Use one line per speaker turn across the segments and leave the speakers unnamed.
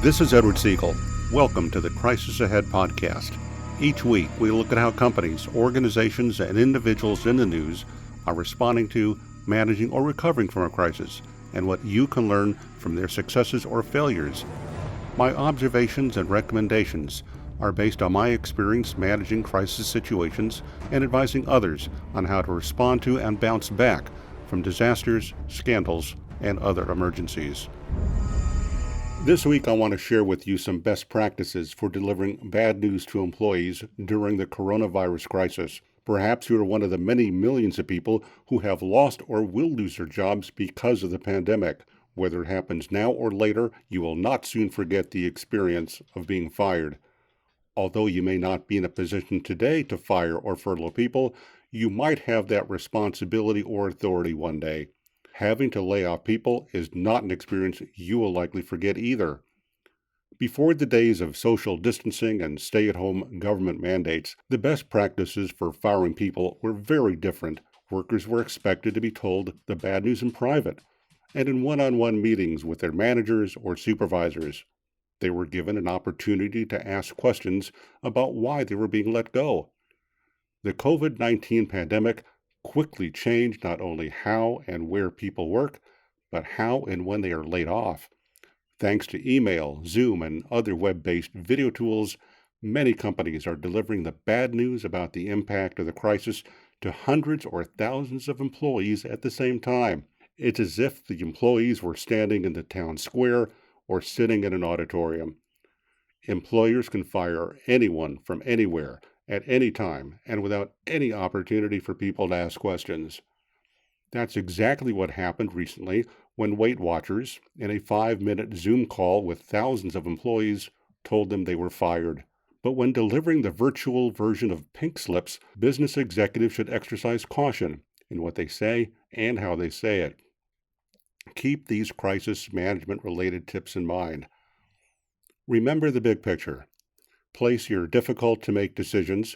This is Edward Segal. Welcome to the Crisis Ahead podcast. Each week, we look at how companies, organizations, and individuals in the news are responding to, managing, or recovering from a crisis, and what you can learn from their successes or failures. My observations and recommendations are based on my experience managing crisis situations and advising others on how to respond to and bounce back from disasters, scandals, and other emergencies. This week, I want to share with you some best practices for delivering bad news to employees during the coronavirus crisis. Perhaps you are one of the many millions of people who have lost or will lose their jobs because of the pandemic. Whether it happens now or later, you will not soon forget the experience of being fired. Although you may not be in a position today to fire or furlough people, you might have that responsibility or authority one day. Having to lay off people is not an experience you will likely forget either. Before the days of social distancing and stay-at-home government mandates, the best practices for firing people were very different. Workers were expected to be told the bad news in private and in one-on-one meetings with their managers or supervisors. They were given an opportunity to ask questions about why they were being let go. The COVID-19 pandemic quickly changed not only how and where people work, but how and when they are laid off. Thanks to email, Zoom, and other web-based video tools, many companies are delivering the bad news about the impact of the crisis to hundreds or thousands of employees at the same time. It's as if the employees were standing in the town square or sitting in an auditorium. Employers can fire anyone from anywhere, at any time, and without any opportunity for people to ask questions. That's exactly what happened recently when Weight Watchers, in a 5-minute Zoom call with thousands of employees, told them they were fired. But when delivering the virtual version of pink slips, business executives should exercise caution in what they say and how they say it. Keep these crisis management-related tips in mind. Remember the big picture. Place your difficult-to-make decisions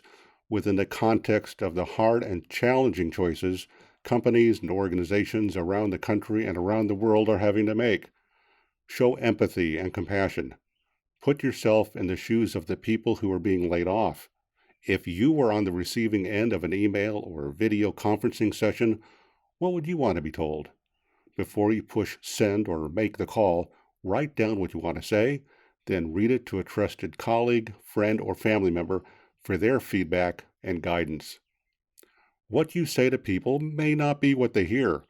within the context of the hard and challenging choices companies and organizations around the country and around the world are having to make. Show empathy and compassion. Put yourself in the shoes of the people who are being laid off. If you were on the receiving end of an email or video conferencing session, what would you want to be told? Before you push send or make the call, write down what you want to say, then read it to a trusted colleague, friend, or family member for their feedback and guidance. What you say to people may not be what they hear.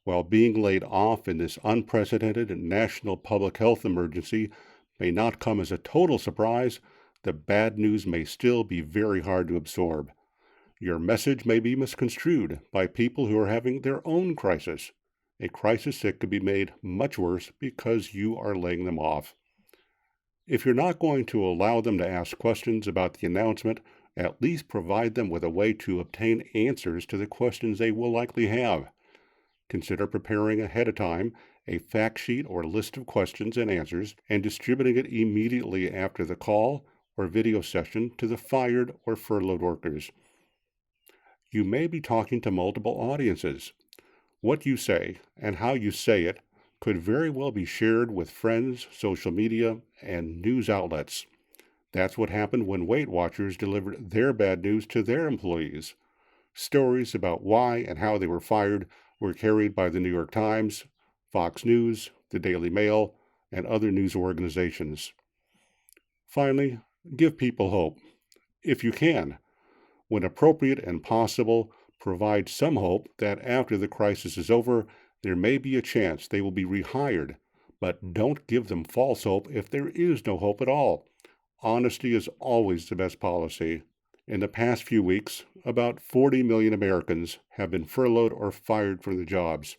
While being laid off in this unprecedented national public health emergency may not come as a total surprise, the bad news may still be very hard to absorb. Your message may be misconstrued by people who are having their own crisis, a crisis that could be made much worse because you are laying them off. If you're not going to allow them to ask questions about the announcement, at least provide them with a way to obtain answers to the questions they will likely have. Consider preparing ahead of time a fact sheet or list of questions and answers and distributing it immediately after the call or video session to the fired or furloughed workers. You may be talking to multiple audiences. What you say and how you say it could very well be shared with friends, social media, and news outlets. That's what happened when Weight Watchers delivered their bad news to their employees. Stories about why and how they were fired were carried by the New York Times, Fox News, the Daily Mail, and other news organizations. Finally, give people hope. If you can, when appropriate and possible, provide some hope that after the crisis is over, there may be a chance they will be rehired, but don't give them false hope if there is no hope at all. Honesty is always the best policy. In the past few weeks, about 40 million Americans have been furloughed or fired from their jobs.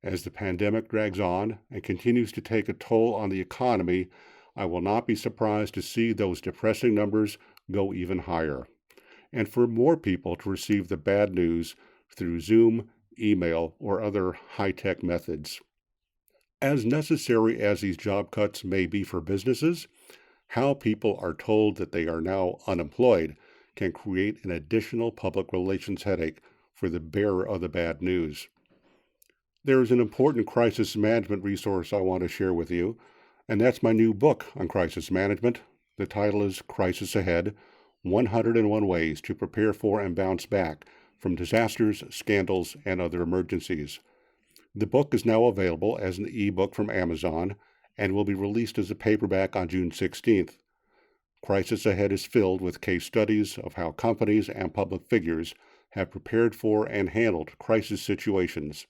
As the pandemic drags on and continues to take a toll on the economy, I will not be surprised to see those depressing numbers go even higher, and for more people to receive the bad news through Zoom, email, or other high-tech methods. As necessary as these job cuts may be for businesses, how people are told that they are now unemployed can create an additional public relations headache for the bearer of the bad news. There is an important crisis management resource I want to share with you. And that's my new book on crisis management. The title is Crisis Ahead, 101 Ways to Prepare for and Bounce Back from Disasters, Scandals, and Other Emergencies. The book is now available as an ebook from Amazon and will be released as a paperback on June 16th. Crisis Ahead is filled with case studies of how companies and public figures have prepared for and handled crisis situations.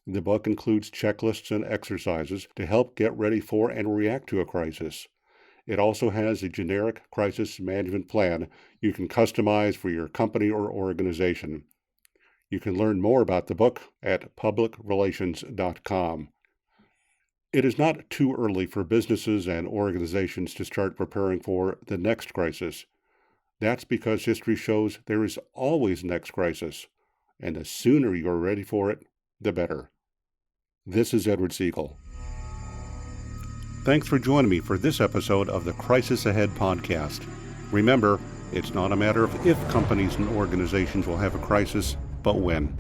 The book includes checklists and exercises to help get ready for and react to a crisis. It also has a generic crisis management plan you can customize for your company or organization. You can learn more about the book at publicrelations.com. It is not too early for businesses and organizations to start preparing for the next crisis. That's because history shows there is always next crisis, and the sooner you're ready for it, the better. This is Edward Segal. Thanks for joining me for this episode of the Crisis Ahead podcast. Remember, it's not a matter of if companies and organizations will have a crisis, but when.